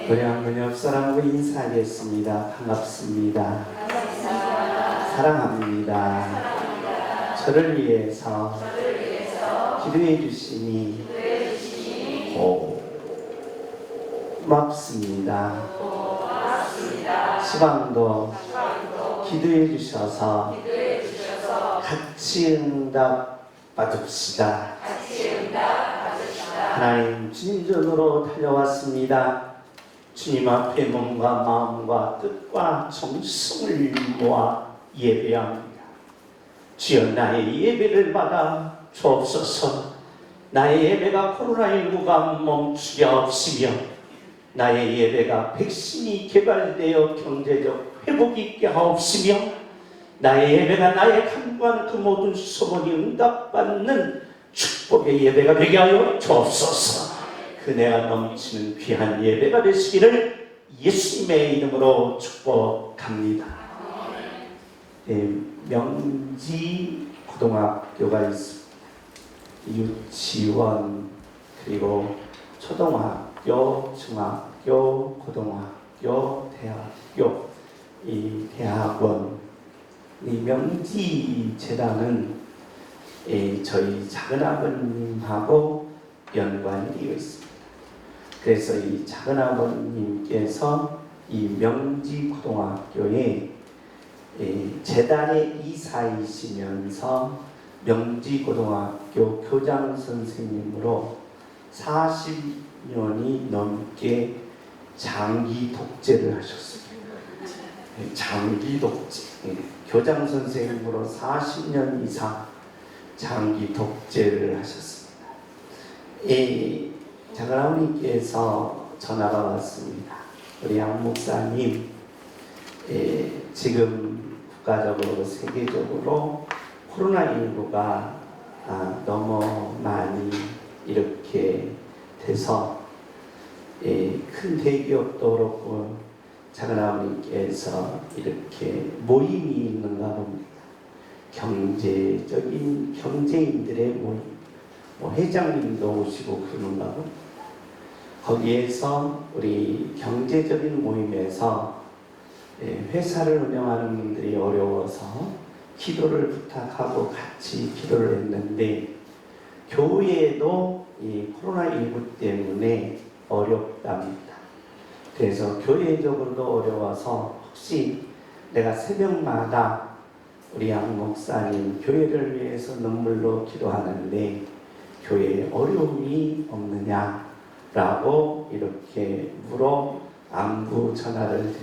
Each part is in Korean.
우리 한번 옆 사람하고 인사하겠습니다. 반갑습니다. 사랑합니다. 저를 위해서 기도해 주시니 고맙습니다. 시방도 기도해 주셔서 같이 응답 받읍시다. 하나님 진전으로 달려왔습니다. 주님 앞에 몸과 마음과 뜻과 정성을 모아 예배합니다. 주여 나의 예배를 받아 주옵소서. 나의 예배가 코로나19가 멈추게 하옵시며 나의 예배가 백신이 개발되어 경제적 회복이 있게 하옵시며 나의 예배가 나의 간구한 그 모든 소원이 응답받는 축복의 예배가 되게 하여 주옵소서. 그네가 넘치는 귀한 예배가 되시기를 예수님의 이름으로 축복합니다. 명지 고등학교가 있습니다. 유치원 그리고 초등학교, 중학교, 고등학교, 대학교 이 대학원 이 명지 재단은 저희 작은 아버님하고 연관이 되어 있습니다. 그래서 이 작은 아버님께서 이 명지 고등학교에 재단의 이사이시면서 명지 고등학교 교장 선생님으로 40년이 넘게 장기 독재를 하셨습니다. 장기 독재. 교장 선생님으로 40년 이상 장기 독재를 하셨습니다. 작은 아버님께서 전화가 왔습니다. 우리 양 목사님, 지금 국가적으로 세계적으로 코로나19가 너무 많이 이렇게 돼서 큰 대기업도 그렇고 작은 아버님께서 이렇게 모임이 있는가 봅니다. 경제인들의 모임, 회장님도 오시고 그런가 봅니다. 거기에서 우리 경제적인 모임에서 회사를 운영하는 분들이 어려워서 기도를 부탁하고 같이 기도를 했는데 교회도 이 코로나19 때문에 어렵답니다. 그래서 교회적으로도 어려워서 혹시 내가 새벽마다 우리 양 목사님 교회를 위해서 눈물로 기도하는데 교회에 어려움이 없느냐라고 이렇게 물어 안부 전화를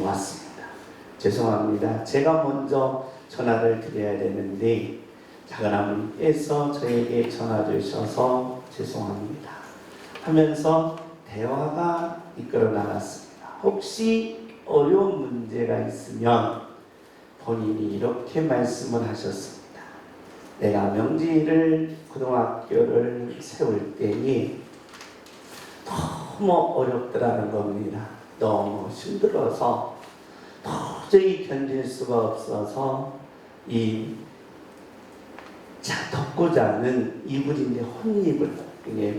왔습니다. 죄송합니다. 제가 먼저 전화를 드려야 되는데 작은 아버님께서 저에게 전화 주셔서 죄송합니다 하면서 대화가 이끌어 나갔습니다. 혹시 어려운 문제가 있으면 본인이 이렇게 말씀을 하셨습니다. 내가 명지를 고등학교를 세울 때에 너무 어렵더라는 겁니다. 너무 힘들어서 도저히 견딜 수가 없어서 덮고 자는 이불인데 혼이불,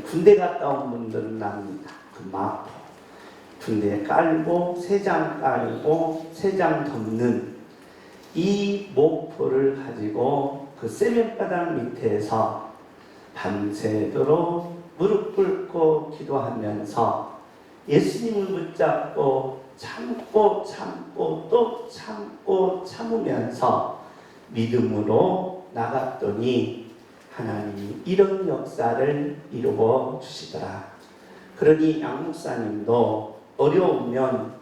군대 갔다 온 분들은 납니다. 그 마포 군대 깔고 세장 깔고 세장 덮는 이 모포를 가지고 그 세면바닥 밑에서 밤새도록 무릎 꿇고 기도하면서 예수님을 붙잡고 참고 또 참고 참으면서 믿음으로 나갔더니 하나님이 이런 역사를 이루어 주시더라. 그러니 양 목사님도 어려우면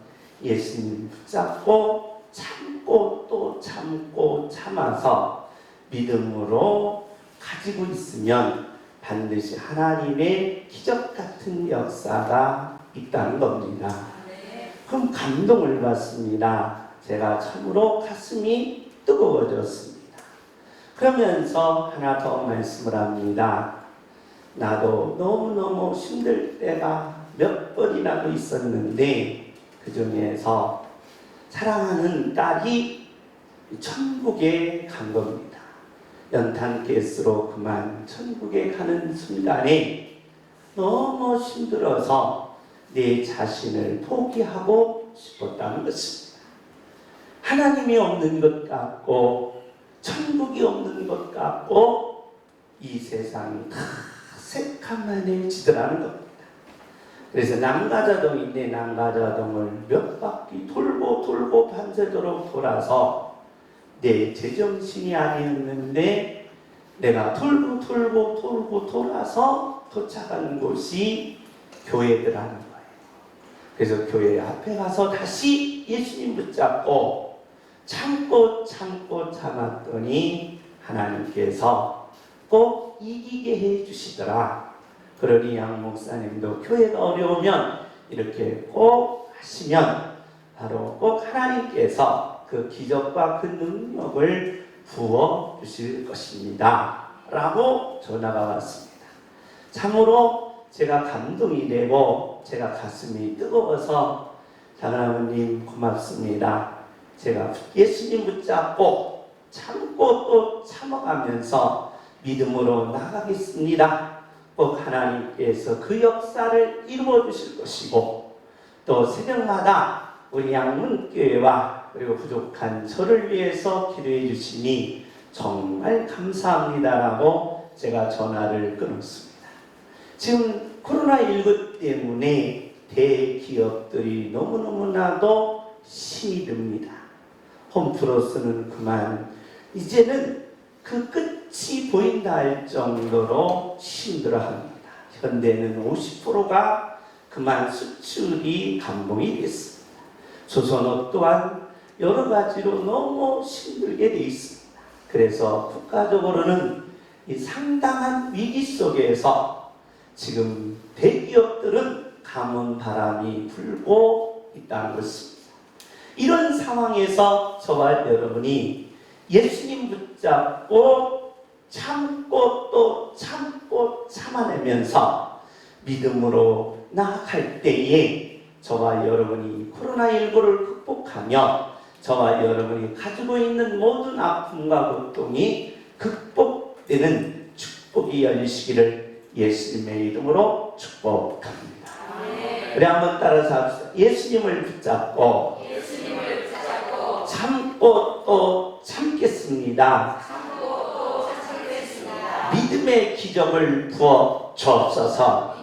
예수님 붙잡고 참고 또 참고 참아서 믿음으로 가지고 있으면 반드시 하나님의 기적 같은 역사가 있다는 겁니다. 그럼 감동을 받습니다. 제가 참으로 가슴이 뜨거워졌습니다. 그러면서 하나 더 말씀을 합니다. 나도 너무너무 힘들 때가 몇 번이라도 있었는데 그 중에서 사랑하는 딸이 천국에 간 겁니다. 연탄가스로 그만 천국에 가는 순간에 너무 힘들어서 내 자신을 포기하고 싶었다는 것입니다. 하나님이 없는 것 같고 천국이 없는 것 같고 이 세상이 다 새카만해지더라는 겁니다. 그래서 난가자동인데 난가자동을 몇 바퀴 돌고 밤새도록 돌아서 내 제정신이 아니었는데 내가 돌고 돌아서 도착한 곳이 교회더라는 거예요. 그래서 교회 앞에 가서 다시 예수님 붙잡고 참고 참았더니 하나님께서 꼭 이기게 해주시더라. 그러니 양 목사님도 교회가 어려우면 이렇게 꼭 하시면 바로 꼭 하나님께서 그 기적과 그 능력을 부어 주실 것입니다 라고 전화가 왔습니다. 참으로 제가 감동이 되고 제가 가슴이 뜨거워서 장로님 고맙습니다. 제가 예수님 붙잡고 참고 또 참아가면서 믿음으로 나가겠습니다. 꼭 하나님께서 그 역사를 이루어 주실 것이고 또 새벽마다 우리 양문교회와 그리고 부족한 저를 위해서 기도해 주시니 정말 감사합니다라고 제가 전화를 끊었습니다. 지금 코로나19 때문에 대기업들이 너무나도 힘이 듭니다. 홈플러스는 그만 이제는 그 끝이 보인다 할 정도로 힘들어합니다. 현대는 50%가 그만 수출이 감봉이 됐습니다. 조선업 또한 여러 가지로 너무 힘들게 되어 있습니다. 그래서 국가적으로는 이 상당한 위기 속에서 지금 대기업들은 가문 바람이 불고 있다는 것입니다. 이런 상황에서 저와 여러분이 예수님 붙잡고 참고 또 참고 참아내면서 믿음으로 나아갈 때에 저와 여러분이 코로나19를 극복하며 저와 여러분이 가지고 있는 모든 아픔과 고통이 극복되는 축복이 열리시기를 예수님의 이름으로 축복합니다. 우리 한번 따라서 합시다. 예수님을 붙잡고 참고 또 참겠습니다. 믿음의 기적을 부어 주옵소서.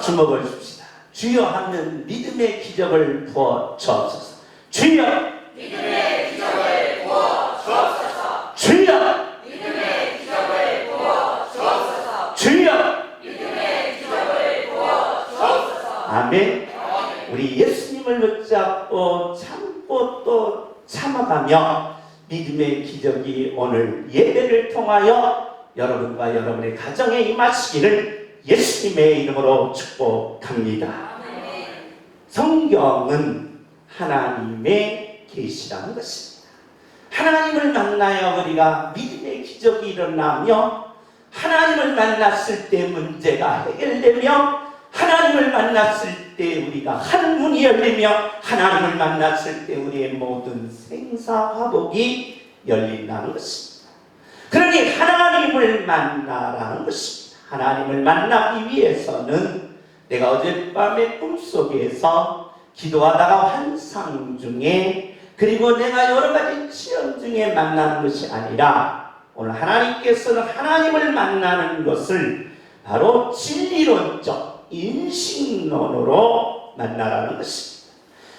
주목을 줍시다. 주여 하면 믿음의 기적을 부어 주옵소서. 주여 믿음의 기적을 부어 주옵소서. 주여 믿음의 기적을 부어 주옵소서. 주여 믿음의 기적을 부어 주옵소서. 아멘. 우리 예수님을 붙잡고 참고 또 참아가며 믿음의 기적이 오늘 예배를 통하여 여러분과 여러분의 가정에 임하시기를 예수님의 이름으로 축복합니다. 성경은 하나님의 계시라는 것입니다. 하나님을 만나야 우리가 믿음의 기적이 일어나며 하나님을 만났을 때 문제가 해결되며 하나님을 만났을 때 우리가 한 문이 열리며 하나님을 만났을 때 우리의 모든 생사화복이 열린다는 것입니다. 그러니 하나님을 만나라는 것입니다. 하나님을 만나기 위해서는 내가 어젯밤에 꿈속에서 기도하다가 환상 중에 그리고 내가 여러 가지 체험 중에 만나는 것이 아니라 오늘 하나님께서는 하나님을 만나는 것을 바로 진리론적 인식론으로 만나라는 것입니다.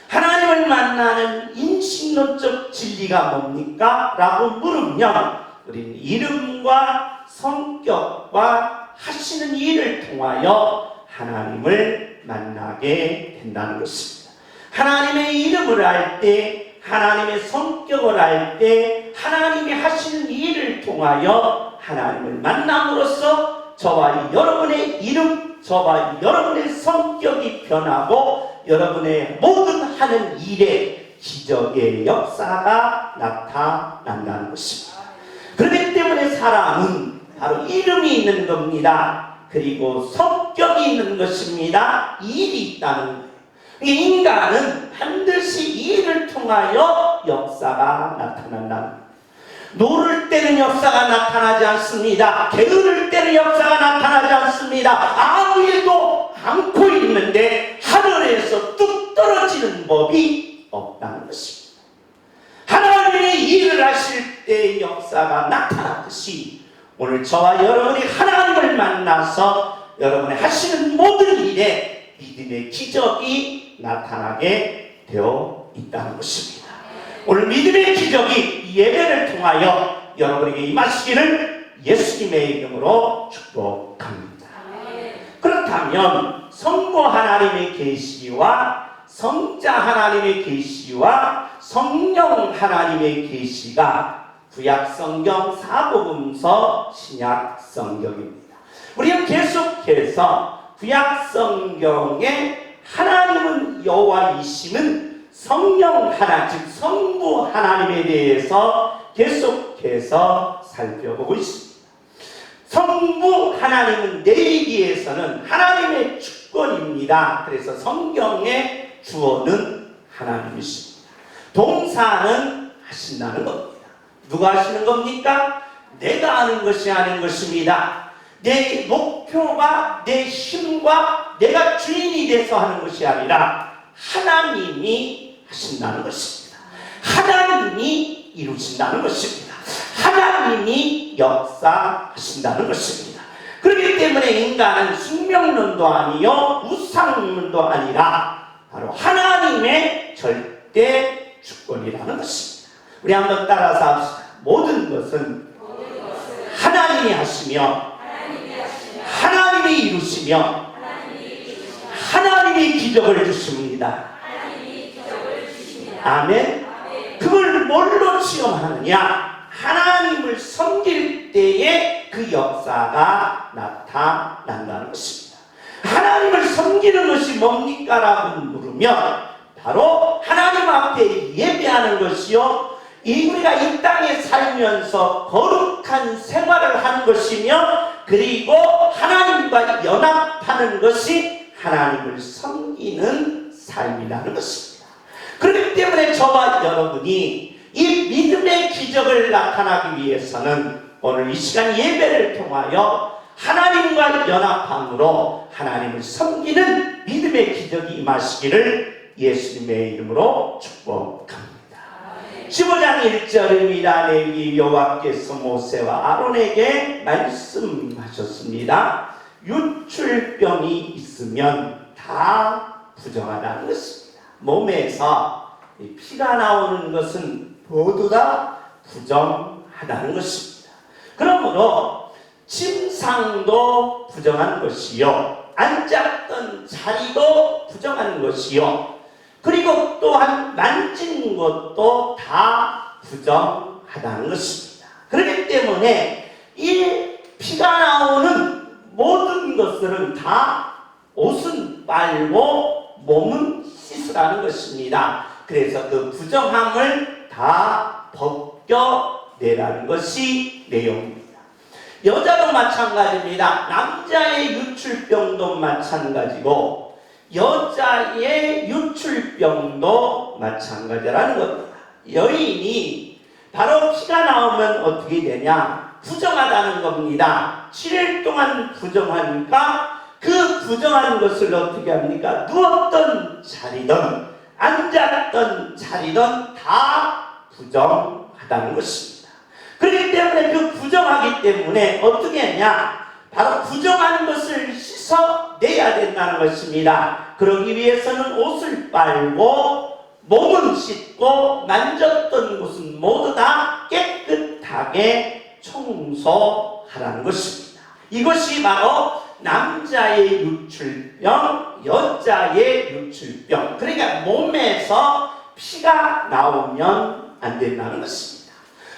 하나님을 만나는 인식론적 진리가 뭡니까? 라고 물으면 우리는 이름과 성격과 하시는 일을 통하여 하나님을 만나게 된다는 것입니다. 하나님의 이름을 알 때, 하나님의 성격을 알 때, 하나님이 하시는 일을 통하여 하나님을 만남으로써 저와 여러분의 이름, 저와 여러분의 성격이 변하고 여러분의 모든 하는 일에 기적의 역사가 나타난다는 것입니다. 그렇기 때문에 사람은 바로 이름이 있는 겁니다. 그리고 성격이 있는 것입니다. 일이 있다는 거예요. 인간은 반드시 일을 통하여 역사가 나타난다는 거예요. 노를 때는 역사가 나타나지 않습니다. 게으를 때는 역사가 나타나지 않습니다. 아무 일도 않고 있는데 하늘에서 뚝 떨어지는 법이 없다는 것입니다. 하나님이 일을 하실 때 역사가 나타나듯이 오늘 저와 여러분이 하나님을 만나서 여러분이 하시는 모든 일에 믿음의 기적이 나타나게 되어 있다는 것입니다. 오늘 믿음의 기적이 예배를 통하여 여러분에게 임하시기를 예수님의 이름으로 축복합니다. 그렇다면 성부 하나님의 계시와 성자 하나님의 계시와 성령 하나님의 계시가 구약성경, 사복음서, 신약성경입니다. 우리는 계속해서 구약성경에 하나님은 여호와이심은 성령 하나, 즉 성부 하나님에 대해서 계속해서 살펴보고 있습니다. 성부 하나님은 내리기에서는 하나님의 주권입니다. 그래서 성경의 주어는 하나님이십니다. 동사는 하신다는 겁니다. 누가 하시는 겁니까? 내가 하는 것이 아닌 것입니다. 내 목표가 내 힘과 내가 주인이 돼서 하는 것이 아니라 하나님이 하신다는 것입니다. 하나님이 이루신다는 것입니다. 하나님이 역사하신다는 것입니다. 그렇기 때문에 인간은 숙명론도 아니요 우상론도 아니라 바로 하나님의 절대 주권이라는 것입니다. 우리 한번 따라서 합시다. 모든 것은 하나님이 하시며 하나님이 이루시며 하나님이 기적을 주십니다. 아멘. 그걸 뭘로 시험하느냐? 하나님을 섬길 때에 그 역사가 나타난다는 것입니다. 하나님을 섬기는 것이 뭡니까? 라고 물으면 바로 하나님 앞에 예배하는 것이요, 우리가 이 땅에 살면서 거룩한 생활을 하는 것이며, 그리고 하나님과 연합하는 것이 하나님을 섬기는 삶이라는 것입니다. 그렇기 때문에 저와 여러분이 이 믿음의 기적을 나타나기 위해서는 오늘 이 시간 예배를 통하여 하나님과 연합함으로 하나님을 섬기는 믿음의 기적이 임하시기를 예수님의 이름으로 축복합니다. 15장 1절입니다. 레위 여호와께서 모세와 아론에게 말씀하셨습니다. 유출병이 있으면 다 부정하다는 것입니다. 몸에서 피가 나오는 것은 모두 다 부정하다는 것입니다. 그러므로 침상도 부정한 것이요, 앉았던 자리도 부정한 것이요, 그리고 또한 만진 것도 다 부정하다는 것입니다. 그렇기 때문에 이 피가 나오는 모든 것들은 다 옷은 빨고 몸은 씻으라는 것입니다. 그래서 그 부정함을 다 벗겨내라는 것이 내용입니다. 여자도 마찬가지입니다. 남자의 유출병도 마찬가지고 여자의 유출병도 마찬가지라는 겁니다. 여인이 바로 피가 나오면 어떻게 되냐? 부정하다는 겁니다. 7일 동안 부정하니까 그 부정한 것을 어떻게 합니까? 누웠던 자리든 앉았던 자리든 다 부정하다는 것입니다. 그렇기 때문에 그 부정하기 때문에 어떻게 하냐? 바로 부정한 것을 씻어내야 된다는 것입니다. 그러기 위해서는 옷을 빨고 몸은 씻고 만졌던 곳은 모두 다 깨끗하게 청소하라는 것입니다. 이것이 바로 남자의 유출병, 여자의 유출병. 그러니까 몸에서 피가 나오면 안 된다는 것입니다.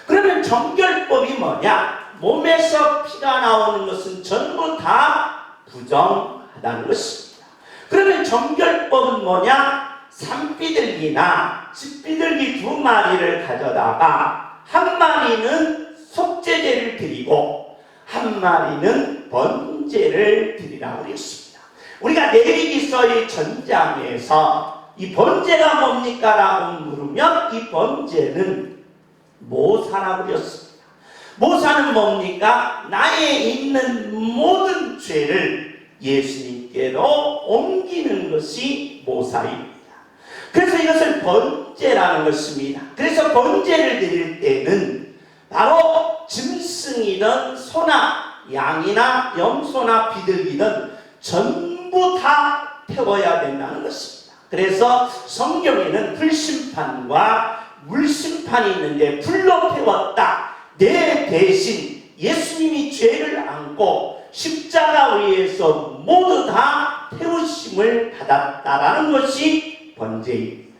그러면 정결법이 뭐냐? 몸에서 피가 나오는 것은 전부 다 부정하다는 것입니다. 그러면 정결법은 뭐냐? 산비둘기나 집비둘기 2마리를 가져다가 한 마리는 속죄제를 드리고 한 마리는 번제를 드리라고 했습니다. 우리가 레위기서의 전장에서 이 번제가 뭡니까? 라고 물으면 이 번제는 모사라고 그렸습니다. 모사는 뭡니까? 나에 있는 모든 죄를 예수님께로 옮기는 것이 모사입니다. 그래서 이것을 번제라는 것입니다. 그래서 번제를 드릴 때는 바로 짐승이든 소나 양이나 염소나 비둘기든 전부 다 태워야 된다는 것입니다. 그래서 성경에는 불심판과 물심판이 있는데 불로 태웠다. 내 대신 예수님이 죄를 안고 십자가 위에서 모두 다 태우심을 받았다라는 것이 번제입니다.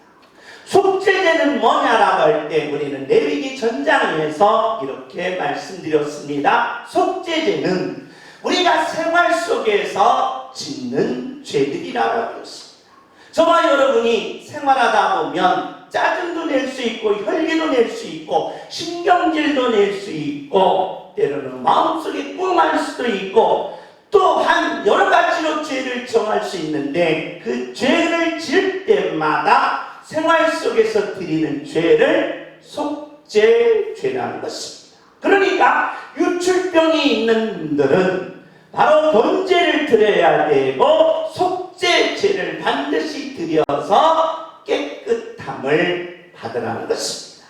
속죄제는 뭐냐라고 할 때 우리는 레위기 전장에서 이렇게 말씀드렸습니다. 속죄제는 우리가 생활 속에서 짓는 죄들이라고 했습니다. 저와 여러분이 생활하다 보면 짜증도 낼 수 있고 혈기도 낼 수 있고 신경질도 낼 수 있고 때로는 마음속에 꿍할 수도 있고 또한 여러 가지로 죄를 정할 수 있는데 그 죄를 지을 때마다 생활 속에서 드리는 죄를 속죄죄라는 것입니다. 그러니까 유출병이 있는 분들은 바로 번제를 드려야 되고 속죄죄를 반드시 드려서 깨끗함을 받으라는 것입니다.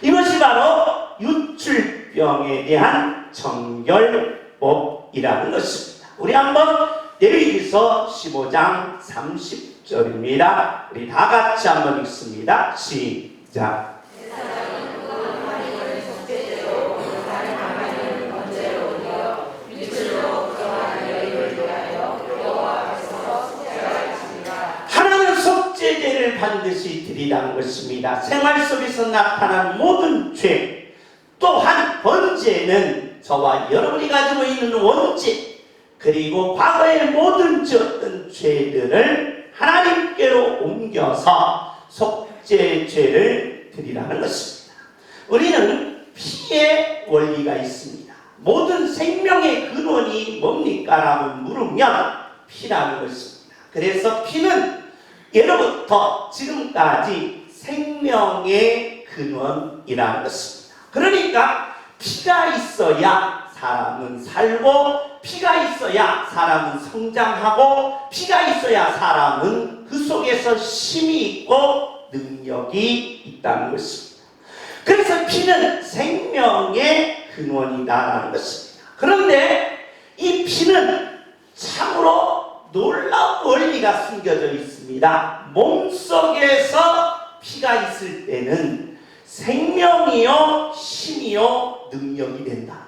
이것이 바로 유출병에 대한 정결법이라는 것입니다. 우리 한번 레위기서 15장 30절입니다. 우리 다 같이 한번 읽습니다. 시작. 하나는 속죄제를 반드시 드리라는 것입니다. 생활 속에서 나타난 모든 죄, 또한 번제는 저와 여러분이 가지고 있는 원죄, 그리고 과거의 모든 지었던 죄들을 하나님께로 옮겨서 속죄죄를 드리라는 것입니다. 우리는 피의 원리가 있습니다. 모든 생명의 근원이 뭡니까? 라고 물으면 피라는 것입니다. 그래서 피는 예로부터 지금까지 생명의 근원이라는 것입니다. 그러니까 피가 있어야 사람은 살고 피가 있어야 사람은 성장하고 피가 있어야 사람은 그 속에서 힘이 있고 능력이 있다는 것입니다. 그래서 피는 생명의 근원이다라는 것입니다. 그런데 이 피는 참으로 놀라운 원리가 숨겨져 있습니다. 몸속에서 피가 있을 때는 생명이요 힘이요 능력이 된다.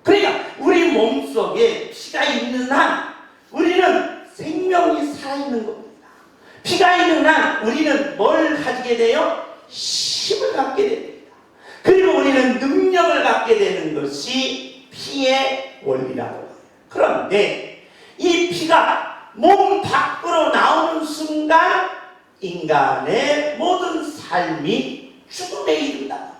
그러니까 우리 몸속에 피가 있는 한 우리는 생명이 살아있는 겁니다. 피가 있는 한 우리는 뭘 가지게 돼요? 힘을 갖게 됩니다. 그리고 우리는 능력을 갖게 되는 것이 피의 원리라고 해요. 그런데 이 피가 몸 밖으로 나오는 순간 인간의 모든 삶이 죽음에 이른다.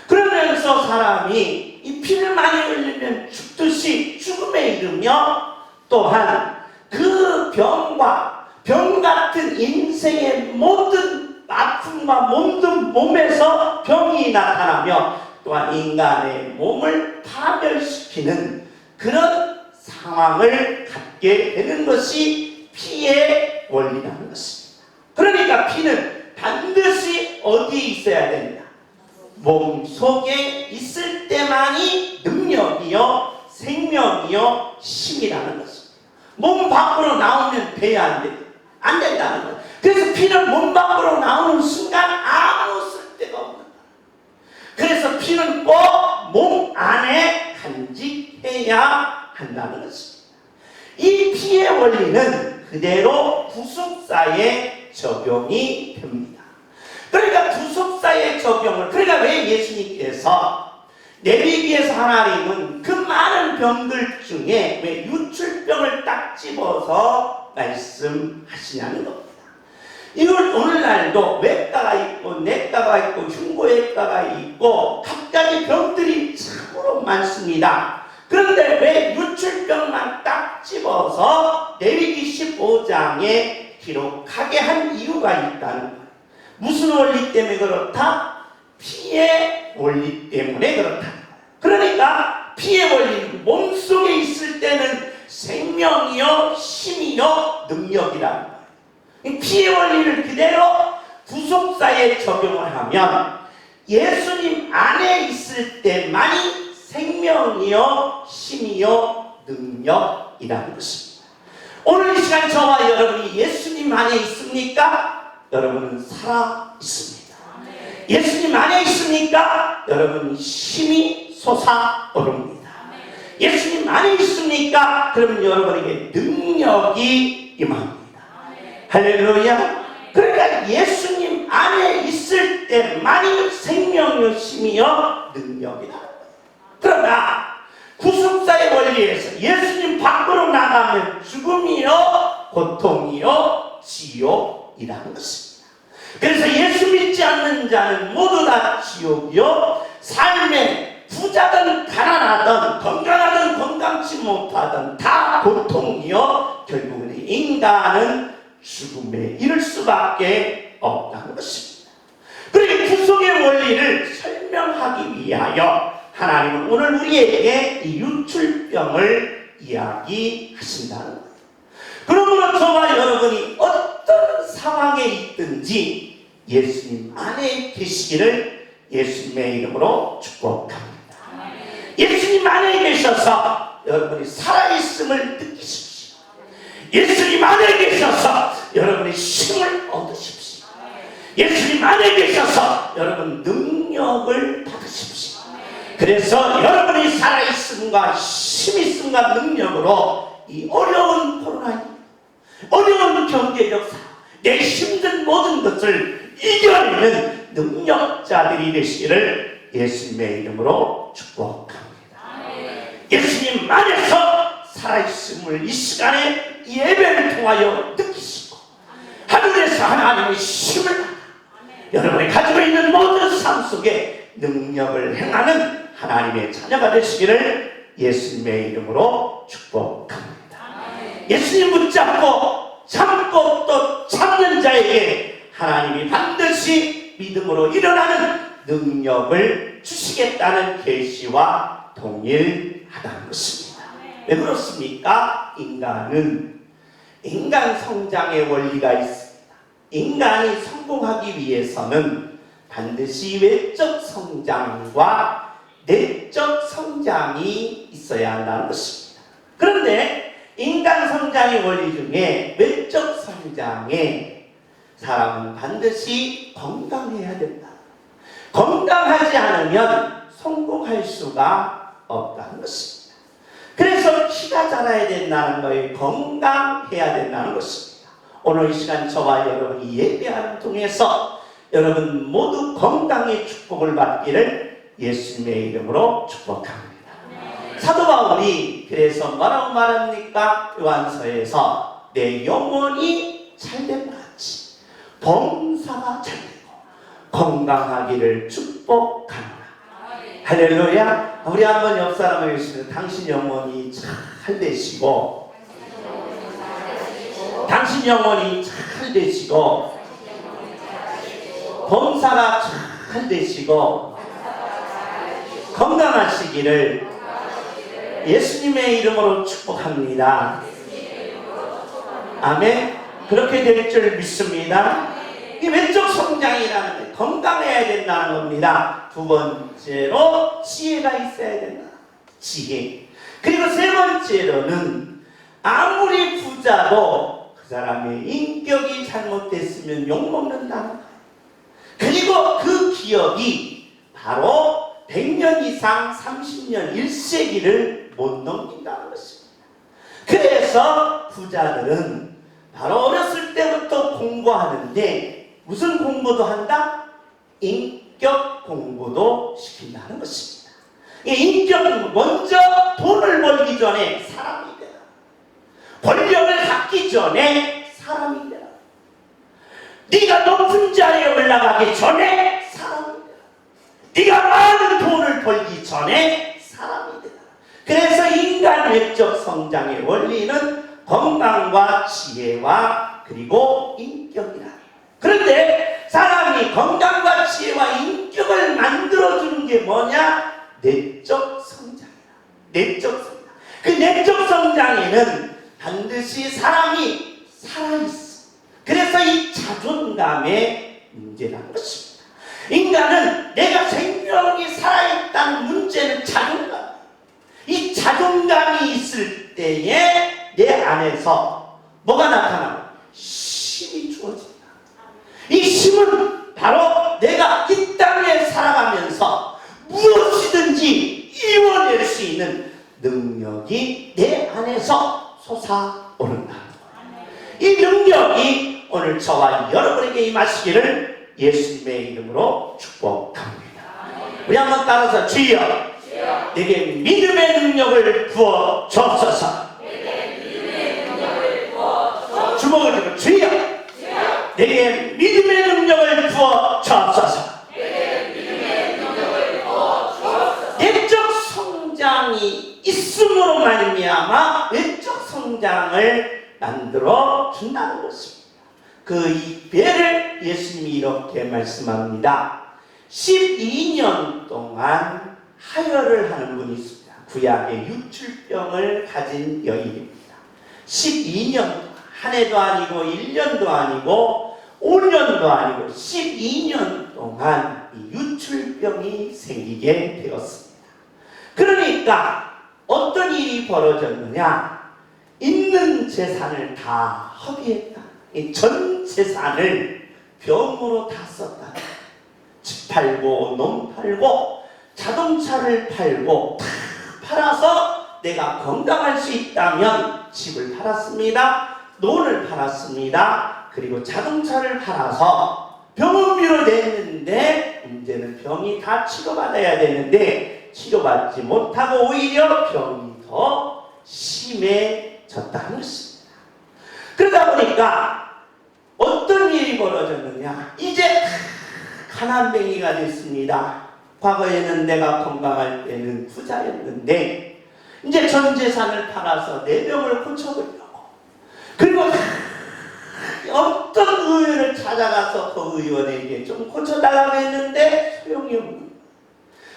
그러면서 사람이 이 피를 많이 흘리면 죽듯이 죽음에 이르며 또한 그 병과 병 같은 인생의 모든 아픔과 모든 몸에서 병이 나타나며 또한 인간의 몸을 파멸시키는 그런 상황을 갖게 되는 것이 피의 원리라는 것입니다. 그러니까 피는 반드시 어디에 있어야 됩니다. 몸 속에 있을 때만이 능력이요 생명이요 힘이라는 것입니다. 몸 밖으로 나오면 돼야 안 된다는 거예요. 그래서 피는 몸 밖으로 나오는 순간 아무 쓸데가 없는 거예요. 그래서 피는 꼭 몸 안에 간직해야 한다는 것입니다. 이 피의 원리는 그대로 구속사에 적용이 됩니다. 그러니까 구속사의 적용을, 그러니까 왜 예수님께서 레위기에서 하나님은 그 많은 병들 중에 왜 유출병을 딱 집어서 말씀하시냐는 겁니다. 이걸 오늘날도 외과가 있고 내과가 있고 흉부외과가 있고 각가지 병들이 참으로 많습니다. 그런데 왜 유출병만 딱 집어서 레위기 15장에 기록하게 한 이유가 있다는 거예요. 무슨 원리 때문에 그렇다? 피의 원리 때문에 그렇다. 그러니까 피의 원리는 몸속에 있을 때는 생명이요, 힘이요, 능력이라는 거예요. 피의 원리를 그대로 구속사에 적용을 하면 예수님 안에 있을 때만이 생명이요, 힘이요, 능력이라는 것입니다. 오늘 이 시간 저와 여러분이 예수님 안에 있습니까? 여러분은 살아 있습니다. 예수님 안에 있습니까? 여러분 힘이 솟아오릅니다. 예수님 안에 있습니까? 그러면 여러분에게 능력이 임합니다. 할렐루야. 그러니까 예수님 안에 있을 때만이 생명이요, 힘이요, 능력이다. 그러나 구속사의 원리에서 예수님 밖으로 나가면 죽음이요, 고통이요, 지옥이라는 것입니다. 그래서 예수 믿지 않는 자는 모두 다 지옥이요, 삶에 부자든 가난하든 건강하든 건강치 못하든 다 고통이요, 결국은 인간은 죽음에 이를 수밖에 없다는 것입니다. 그러니까 구속의 원리를 설명하기 위하여 하나님은 오늘 우리에게 이 유출병을 이야기하신다는 거예요. 그러므로 저와 여러분이 어떤 상황에 있든지 예수님 안에 계시기를 예수님의 이름으로 축복합니다. 예수님 안에 계셔서 여러분이 살아있음을 느끼십시오. 예수님 안에 계셔서 여러분이 힘을 얻으십시오. 예수님 안에 계셔서 여러분 능력을 받으십시오. 그래서 여러분이 살아있음과 힘있음과 능력으로 이 어려운 코로나19, 어려운 경제적 상황, 내 힘든 모든 것을 이겨내는 능력자들이 되시기를 예수님의 이름으로 축복합니다. 예수님 안에서 살아있음을 이 시간에 이 예배를 통하여 느끼시고 하늘에서 하나님의 힘을 여러분이 가지고 있는 모든 삶 속에 능력을 행하는 하나님의 자녀가 되시기를 예수님의 이름으로 축복합니다. 예수님 붙잡고 참고 또 참는 자에게 하나님이 반드시 믿음으로 일어나는 능력을 주시겠다는 계시와 동일하다는 것입니다. 왜 그렇습니까? 인간은 인간 성장의 원리가 있습니다. 인간이 성공하기 위해서는 반드시 외적 성장과 내적 성장이 있어야 한다는 것입니다. 그런데 인간 성장의 원리 중에 외적 성장에 사람은 반드시 건강해야 된다. 건강하지 않으면 성공할 수가 없다는 것입니다. 그래서 키가 자라야 된다는 거예요. 건강해야 된다는 것입니다. 오늘 이 시간 저와 여러분이 예배하는 통해서 여러분 모두 건강의 축복을 받기를 예수님의 이름으로 축복합니다. 사도 바울이 그래서 뭐라고 말합니까? 요한서에서 내 영혼이 잘됨 같이 범사가 잘되고 건강하기를 축복합니다. 할렐루야. 우리 한번 옆 사람에게 주시면 당신 영혼이 잘 되시고 당신 영혼이 잘 되시고 범사가 잘 되시고 건강하시기를 예수님의 이름으로 축복합니다. 아멘. 그렇게 될 줄 믿습니다. 이 외적 성장이라는 게 건강해야 된다는 겁니다. 두 번째로 지혜가 있어야 된다. 지혜. 그리고 세 번째로는 아무리 부자도 그 사람의 인격이 잘못됐으면 욕먹는다는 거예요. 그리고 그 기억이 바로 100년 이상 30년 1세기를 못 넘긴다는 것입니다. 그래서 부자들은 바로 어렸을 때부터 공부하는데 무슨 공부도 한다? 인격 공부도 시킨다는 것입니다. 이 인격 공부, 먼저 돈을 벌기 전에 사람이 되라. 권력을 갖기 전에 사람이 되라. 네가 높은 자리에 올라가기 전에 사람이 되라. 네가 많은 돈을 벌기 전에 사람이 되라. 그래서 인간 외적 성장의 원리는 건강과 지혜와 그리고 인격이라. 그런데 사람이 건강과 지혜와 인격 성격을 만들어주는 게 뭐냐? 내적 성장이야. 내적 성장. 그 내적 성장에는 반드시 사람이 살아있어. 그래서 이 자존감의 문제라는 것입니다. 인간은 내가 생명이 살아있다는 문제는 자존감. 이 자존감이 있을 때에 내 안에서 뭐가 나타나고? 힘이 주어진다. 이 힘은 바로 내가 이 땅에 살아가면서 무엇이든지 이뤄낼 수 있는 능력이 내 안에서 솟아오른다. 이 능력이 오늘 저와 여러분에게 임하시기를 예수님의 이름으로 축복합니다. 우리 한번 따라서 주여, 내게 믿음의 능력을 부어 주옵소서. 주먹을 들고 주여, 내게 믿음의 능력을 부어 주옵소서. 내적 성장이 있음으로 말미암아 외적 성장을 만들어 준다는 것입니다. 그 배를 예수님이 이렇게 말씀합니다. 12년 동안 하혈을 하는 분이 있습니다. 구약의 유출병을 가진 여인입니다. 12년 동안, 한 해도 아니고 1년도 아니고 5년도 아니고 12년 동안 이 유출병이 생기게 되었습니다. 그러니까 어떤 일이 벌어졌느냐? 있는 재산을 다 허비했다. 이 전 재산을 병으로 다 썼다. 집 팔고 놈 팔고 자동차를 팔고 다 팔아서 내가 건강할 수 있다면 집을 팔았습니다. 논을 팔았습니다. 그리고 자동차를 팔아서 병원비로 냈는데 문제는 병이 다 치료받아야 되는데 치료받지 못하고 오히려 병이 더 심해졌다는 것입니다. 그러다 보니까 어떤 일이 벌어졌느냐? 이제 가난뱅이가 됐습니다. 과거에는 내가 건강할 때는 부자였는데 이제 전 재산을 팔아서 내 병을 고쳐보려고, 그리고 어떤 의원을 찾아가서 그 의원에게 좀 고쳐달라고 했는데 소용이 없는 거예요.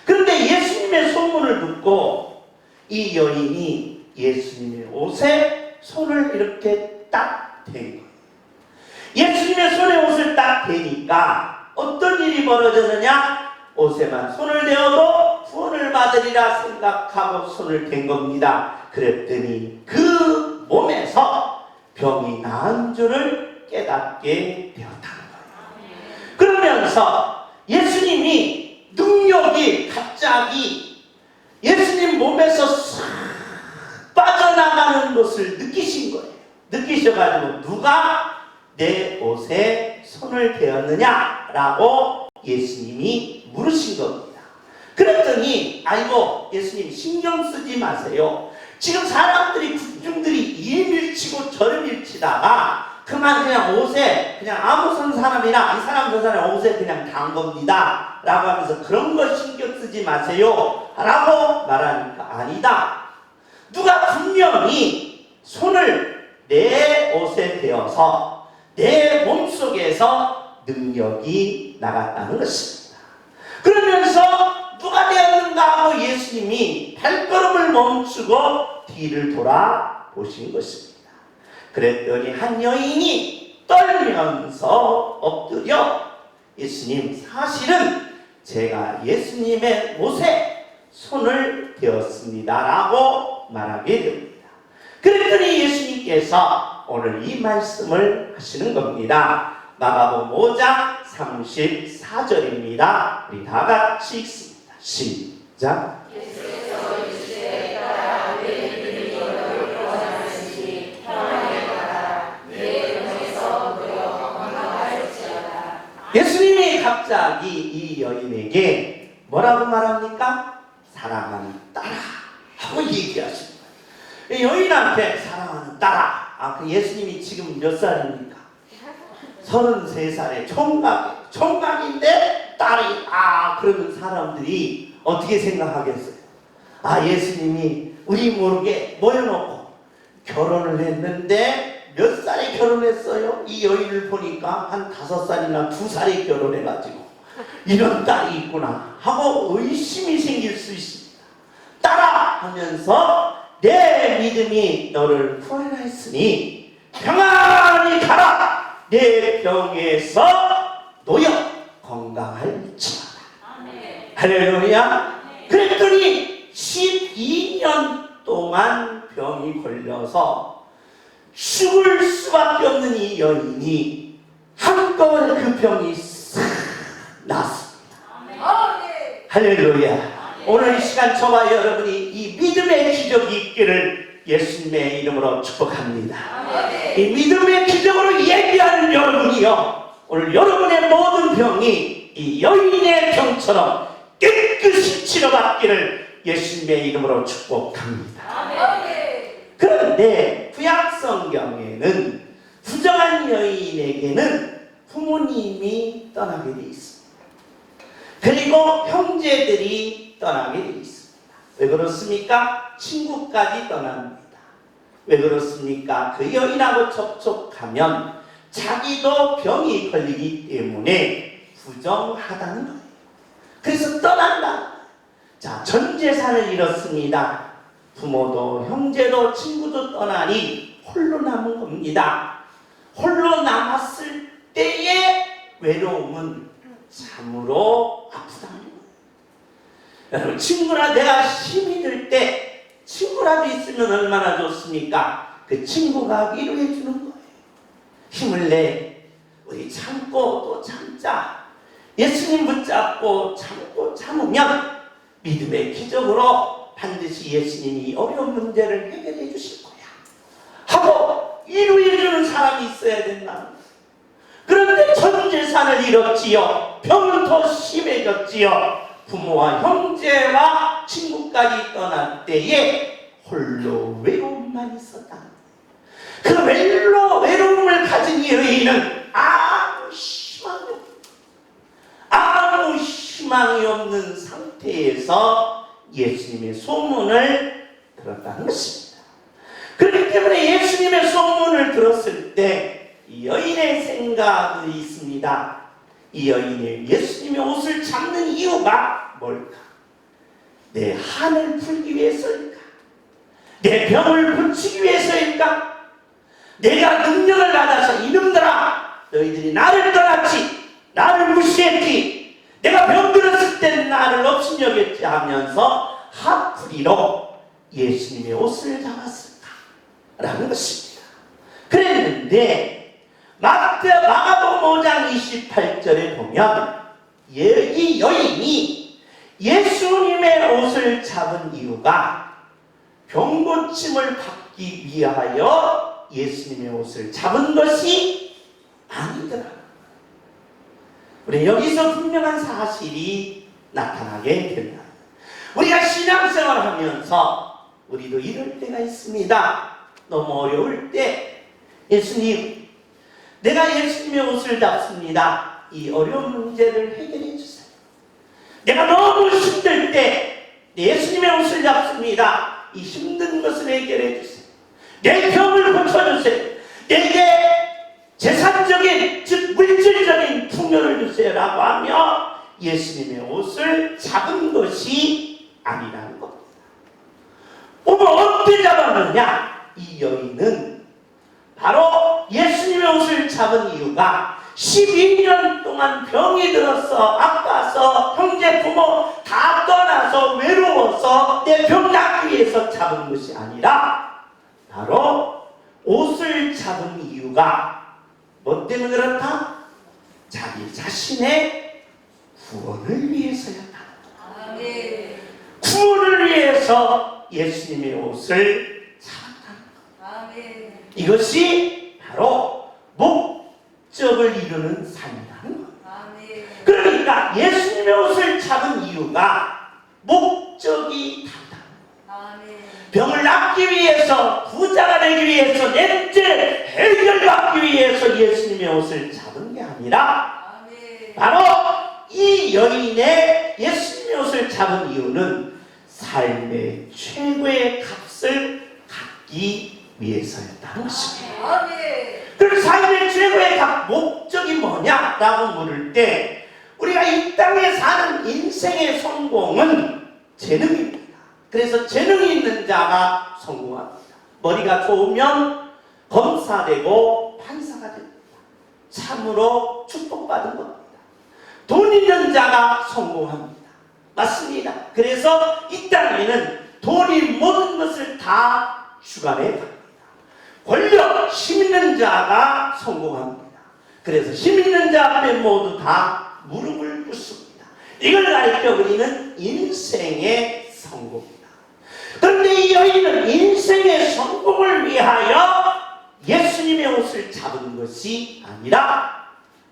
그런데 예수님의 소문을 듣고 이 여인이 예수님의 옷에 손을 이렇게 딱 댄 거예요. 예수님의 손에 옷을 딱 대니까 어떤 일이 벌어졌느냐? 옷에만 손을 대어도 구원을 받으리라 생각하고 손을 댄 겁니다. 그랬더니 그 몸에서 병이 나은 줄을 깨닫게 되었다는 거예요. 그러면서 예수님이 능력이 갑자기 예수님 몸에서 싹 빠져나가는 것을 느끼신 거예요. 느끼셔가지고 누가 내 옷에 손을 대었느냐라고 예수님이 물으신 겁니다. 그랬더니 아이고 예수님 신경 쓰지 마세요. 지금 사람들이 군중들이 이 밀치고 저를 밀치다가 그만 그냥 옷에 그냥 아무 사람이나 이 사람 저 사람 옷에 그냥 단 겁니다 라고 하면서 그런 거 신경 쓰지 마세요 라고 말하니까 아니다. 누가 분명히 손을 내 옷에 대어서 내 몸속에서 능력이 나갔다는 것입니다. 그러면서 누가 되었는가 하고 예수님이 발걸음을 멈추고 뒤를 돌아보신 것입니다. 그랬더니 한 여인이 떨면서 엎드려 예수님, 사실은 제가 예수님의 옷에 손을 대었습니다 라고 말하게 됩니다. 그랬더니 예수님께서 오늘 이 말씀을 하시는 겁니다. 마가복음 5장 34절입니다. 우리 다 같이 읽습니다. 시작. 예수님이 갑자기 이 여인에게 뭐라고 말합니까? 사랑하는 딸아 하고 얘기하십니다. 여인한테 사랑하는 딸아. 그 예수님이 지금 몇 살입니까? 33살의 총각인데 딸이 그러면 사람들이 어떻게 생각하겠어요? 예수님이 우리 모르게 모여놓고 결혼을 했는데 몇 살에 결혼했어요? 이 여인을 보니까 한 5살이나 2살에 결혼해가지고 이런 딸이 있구나 하고 의심이 생길 수 있습니다. 딸아 하면서 내 믿음이 너를 구하라 했으니 평안히 가라. 내 병에서 놓여 건강할지어다. 할렐루야. 그랬더니 12년 동안 병이 걸려서 죽을 수밖에 없는 이 여인이 한꺼번에 그 병이 싹 났습니다. 할렐루야. 오늘 이 시간 저와 여러분이 이 믿음의 기적이 있기를 예수님의 이름으로 축복합니다. 이 믿음의 기적으로 예비하는 여러분이요, 오늘 여러분의 모든 병이 이 여인의 병처럼 깨끗이 치료받기를 예수님의 이름으로 축복합니다. 그런데 구약 성경에는 부정한 여인에게는 부모님이 떠나게 되어 있습니다. 그리고 형제들이 떠나게 되어 있습니다. 왜 그렇습니까? 친구까지 떠납니다. 왜 그렇습니까? 그 여인하고 접촉하면 자기도 병이 걸리기 때문에 부정하다는 거예요. 그래서 떠난다. 자, 전 재산을 잃었습니다. 부모도 형제도 친구도 떠나니 홀로 남은 겁니다. 홀로 남았을 때의 외로움은 참으로 아프다는 거예요. 여러분, 친구나 내가 힘이 들 때 친구라도 있으면 얼마나 좋습니까? 그 친구가 위로해 주는 거예요. 힘을 내. 우리 참고 또 참자. 예수님 붙잡고 참고 참으면 믿음의 기적으로 반드시 예수님이 어려운 문제를 해결해 주실 거야 하고 위로해 주는 사람이 있어야 된다. 그런데 전 재산을 잃었지요. 병은 더 심해졌지요. 부모와 형제와 친구까지 떠날 때에 홀로 외로움만 있었다. 그 외로움을 가진 여인은 아무 희망이 없는 상태에서 예수님의 소문을 들었다는 것입니다. 그렇기 때문에 예수님의 소문을 들었을 때 이 여인의 생각이 있습니다. 이 여인이 예수님의 옷을 잡는 이유가 뭘까? 내 한을 풀기 위해서일까? 내 병을 고치기 위해서일까? 내가 능력을 받아서 이놈들아, 너희들이 나를 떠났지, 나를 무시했지, 내가 병들었을 때 나를 업신여겼지 하면서 한풀이로 예수님의 옷을 잡았을까? 라는 것입니다. 그랬는데 마가복음 5장 28절에 보면 이 여인이 예수님의 옷을 잡은 이유가 병고침을 받기 위하여 예수님의 옷을 잡은 것이 아니더라. 우리 여기서 분명한 사실이 나타나게 된다. 우리가 신앙생활을 하면서 우리도 이럴 때가 있습니다. 너무 어려울 때 예수님, 내가 예수님의 옷을 잡습니다. 이 어려운 문제를 해결해 주세요. 내가 너무 힘들 때 예수님의 옷을 잡습니다. 이 힘든 것을 해결해 주세요. 내 병을 고쳐주세요. 내게 재산적인, 즉 물질적인 풍요를 주세요 라고 하며 예수님의 옷을 잡은 것이 아니라는 겁니다. 오늘 어떻게 잡았느냐? 이 여인은 바로 예수님의 옷을 잡은 이유가 12년 동안 병이 들어서 아파서 형제 부모 다 떠나서 외로워서 내 병 낫기 위해서 잡은 것이 아니라 바로 옷을 잡은 이유가 뭐 때문에 그렇다? 자기 자신의 구원을 위해서였다. 아멘. 구원을 위해서 예수님의 옷을 잡았다는 것. 아멘. 이것이 바로 목적을 이루는 삶이라는 것. 아멘. 그러니까 예수님의 옷을 잡은 이유가 목적이 다르다. 아멘. 병을 낫기 위해서, 부자가 되기 위해서, 내 문제 해결받기 위해서 예수님의 옷을 잡은 게 아니라 아멘. 바로 이 여인의 예수님의 옷을 잡은 이유는 삶의 최고의 값을 갖기 위해서였다는 것입니다. 아멘. 그럼 삶의 최고의 목적이 뭐냐라고 물을 때 우리 우리가 이 땅에 사는 인생의 성공은 재능입니다. 그래서 재능이 있는 자가 성공합니다. 머리가 좋으면 검사되고 판사가 됩니다. 참으로 축복받은 겁니다. 돈 있는 자가 성공합니다. 맞습니다. 그래서 이 땅에는 돈이 모든 것을 다 주관해 갑니다. 권력, 힘 있는 자가 성공합니다. 그래서 힘 있는 자 앞에 모두 다 무릎을 꿇습니다. 이걸 가르쳐 우리는 인생의 성공입니다. 그런데 이 여인은 인생의 성공을 위하여 예수님의 옷을 잡은 것이 아니라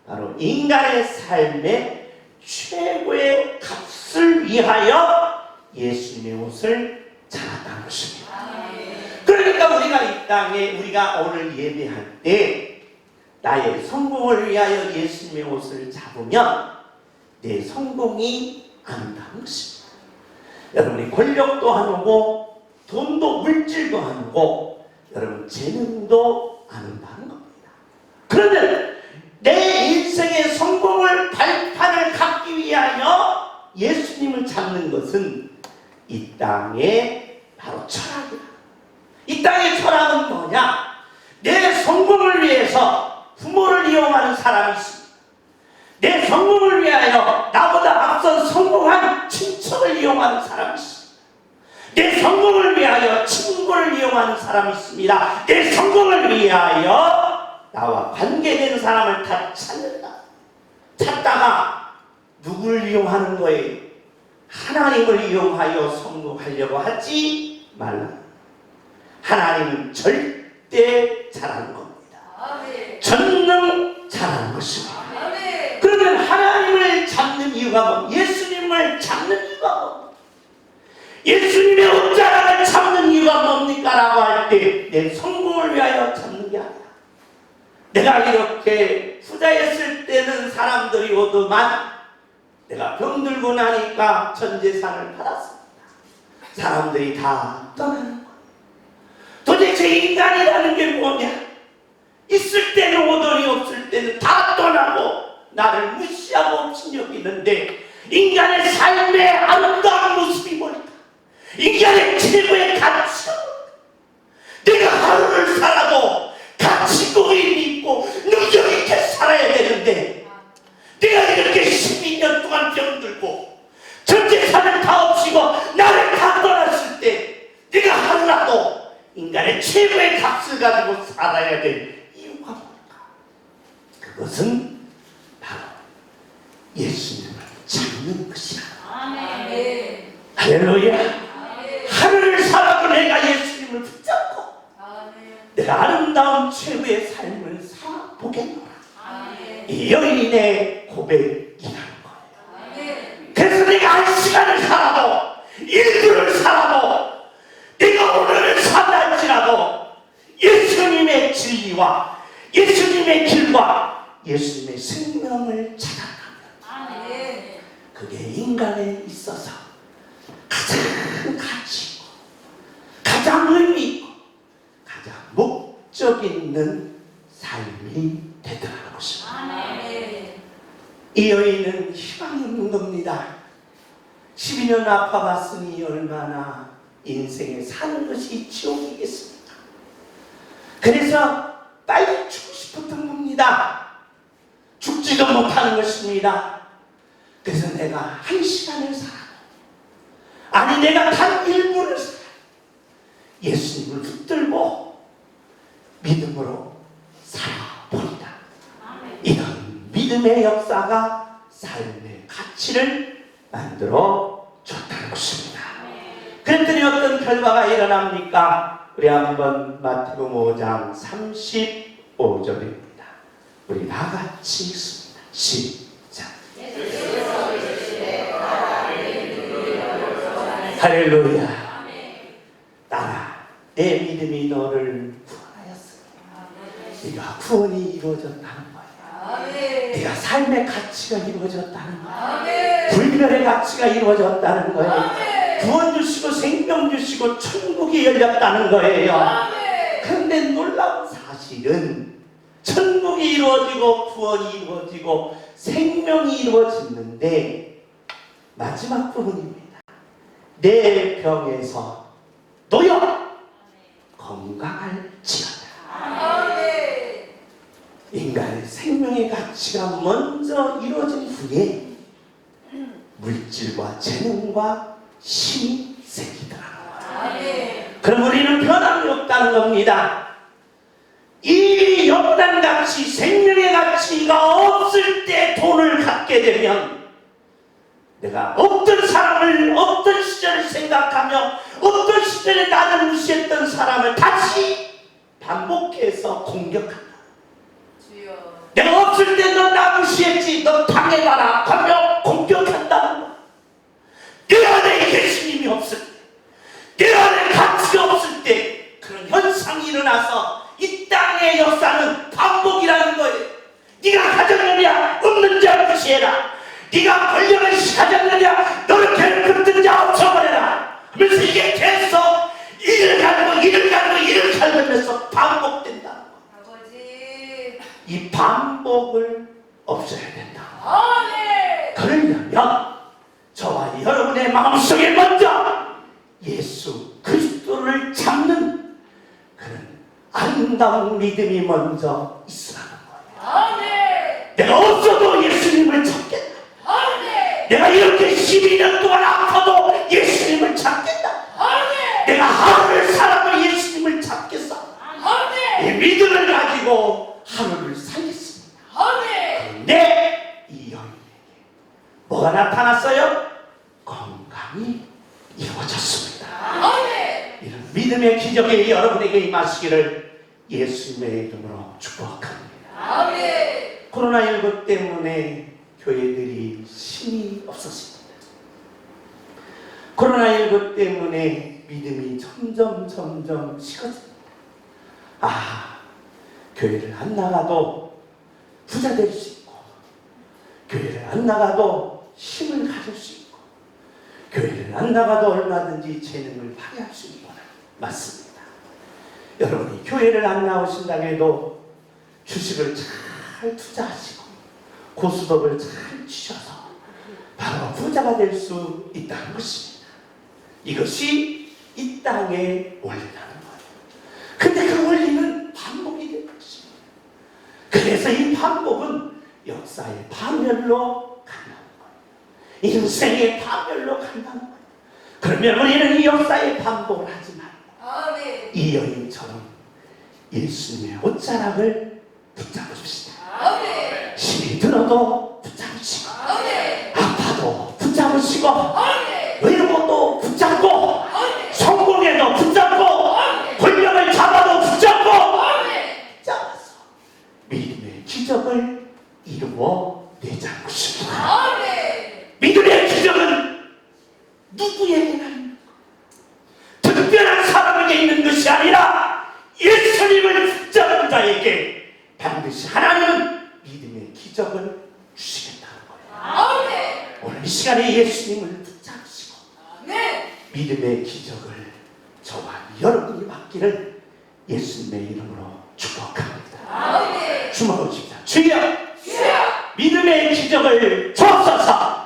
바로 인간의 삶의 최고의 값을 위하여 예수님의 옷을 잡았다는 것입니다. 그러니까 우리가 이 땅에 우리가 오늘 예배할 때 나의 성공을 위하여 예수님의 옷을 잡으면 내 성공이 아름다운 것입니다. 여러분이 권력도 하고 돈도 물질도 하고 여러분 재능도 아름다운 겁니다. 그러면 내 인생의 성공을 발판을 갖기 위하여 예수님을 찾는 것은 이 땅의 바로 철학이다. 이 땅의 철학은 뭐냐? 내 성공을 위해서 부모를 이용하는 사람이 있습니다. 내 성공을 위하여 나보다 앞선 성공한 친척을 이용하는 사람이 있습니다. 내 성공을 위하여 친구를 이용하는 사람이 있습니다. 내 성공을 위하여 나와 관계된 사람을 다 찾는다. 찾다가 누굴 이용하는 거예요? 하나님을 이용하여 성공하려고 하지 말라. 하나님은 절대 잘하는 겁니다. 전능 잘하는 것입니다. 그러면 하나님을 잡는 이유가 뭐? 예수님을 잡는 이유가 뭐? 예수님의 옷자락을 잡는 이유가 뭡니까? 라고 할 때 내 성공을 위하여 잡는 게 아니야. 내가 이렇게 후자였을 때는 사람들이 오더만 내가 병들고 나니까 전 재산을 받았습니다. 사람들이 다 떠나는 거야. 도대체 인간이라는 게 뭐냐? 있을 때는 오더니 없을 때는 다 떠나고 나를 무시하고 없이 여기는데 인간의 삶의 아름다운 모습이 뭘까? 인간의 최고의 가치가 뭘까? 내가 하루를 살아도 가치고인이 있고 능력 있게 살아야 되는데 내가 이렇게 12년 동안 병들고 전 재산을 다 없이고 나를 다 떠났을 때 내가 하루라도 인간의 최고의 값을 가지고 살아야 될 이유가 뭘까? 그것은 바로 예수님을 찾는 것이야. 아멘. 할렐루야. 하루를 살아도 내가 예수님을 붙잡고 내가 아름다운 최고의 삶을 살아보겠노라. 이 여인의 고백이라는 거예요. 그래서 내가 한 시간을 살아도 1분을 살아도 내가 오늘을 산다할지라도 예수님의 진리와 예수님의 길과 예수님의 생명을 찾아가면 그게 인간에 있어서 가장 가치 있고 가장 의미 있고 가장 목적 있는 삶이 되더라는 것입니다. 이 여인은 희망이 없는 겁니다. 12년 아파봤으니 얼마나 인생에 사는 것이 지옥이겠습니까? 그래서 빨리 죽고 싶었던 겁니다. 죽지도 못하는 것입니다. 그래서 내가 한 시간을 살아, 아니 내가 단 1분을 살아 예수님을 붙들고 믿음으로 살아버리다. 이런 믿음의 역사가 삶의 가치를 만들어 줬다는 것입니다. 그랬더니 어떤 결과가 일어납니까? 우리 한번 마태복음 5장 35절입니다. 우리 다 같이 읽습니다. 시작. 할렐루야. 따라 내 믿음이 너를 구원하였으니 네가 구원이 이루어졌다는 거야. 네가 삶의 가치가 이루어졌다는 거야. 불멸의 가치가 이루어졌다는 거예요. 구원 주시고 생명 주시고 천국이 열렸다는 거예요. 그런데 놀라운 사실은 천국이 이루어지고 구원이 이루어지고 생명이 이루어지는데 마지막 부분입니다. 내 병에서 놓여 건강할지어다. 인간의 생명의 가치가 먼저 이루어진 후에 물질과 재능과 힘이 생기더라고요. 그럼 우리는 변함이 없다는 겁니다. 이 영단가치, 생명의 가치가 없을 때 돈을 갖게 되면 내가 어떤 사람을, 어떤 시절을 생각하며 어떤 시절에 나를 무시했던 사람을 다시 반복해서 공격한다. 내가 없을 때 너 나 무시했지, 너 당해봐라 하며 공격한다는 거야. 내 안에 예수님이 없을 때, 내 안에 가치가 없을 때 그런 현상이 일어나서 이 땅의 역사는 반복이라는 거예요. 네가 가졌느냐 없는 자 무시해라. 네가 권력을 가졌느냐 너를 괴롭혔던 자 없어버려라 하면서 이게 계속 이를 갈면서 반복된다. 이 반복을 없애야 된다. 그러려면 저와 여러분의 마음속에 먼저 예수 그리스도를 잡는 그런 아름다운 믿음이 먼저 있으라는 거예요. 내가 없어도 예수님을 찾겠다. 내가 이렇게 12년 동안 아파도 예수님을 찾겠다. 내가 하루를 살아도 예수님을 찾겠어. 이 믿음을 가지고 하루를 살겠습니다. 그런데 이 여인에게 뭐가 나타났어요? 건강이 이루어졌습니다. 이런 믿음의 기적이 여러분에게 임하시기를 예수님의 이름으로 축복합니다. 코로나19 때문에 교회들이 힘이 없었습니다. 코로나19 때문에 믿음이 점점 식어집니다. 교회를 안 나가도 부자 될 수 있고, 교회를 안 나가도 힘을 가질 수 있고, 교회를 안 나가도 얼마든지 재능을 발휘할 수 있구나. 맞습니다. 여러분이 교회를 안 나오신다고 해도 주식을 잘 투자하시고 고스톱을 잘 치셔서 바로 부자가 될 수 있다는 것입니다. 이것이 이 땅의 원리라는 거예요. 근데 그 원리는 반복이 되는 것입니다. 그래서 이 반복은 역사의 파멸로 간다는 거예요. 인생의 파멸로 간다는 거예요. 그러면 우리는 이 역사의 반복을 하지 말고 이 여인처럼 예수님의 옷자락을 붙잡읍시다. 힘이 들어도 붙잡으시고, 아파도 붙잡으시고, 외로워도 붙잡고, 성공해도 붙잡고, 권력을 잡아도 붙잡고, 붙잡아서 믿음의 기적을 이루어 내자는 것입니다. 믿음의 기적은 누구에게나 있는 것, 특별한 사람에게 있는 것이 아니라 예수님을 붙잡은 자에게 반드시 하나님은 믿음의 기적을 주시겠다는 거예요. 오늘 이 시간에 예수님을 붙잡으시고 믿음의 기적을 저와 여러분이 받기를 예수님의 이름으로 축복합니다. 주먹을 칩시다. 주여, 믿음의 기적을 주옵소서.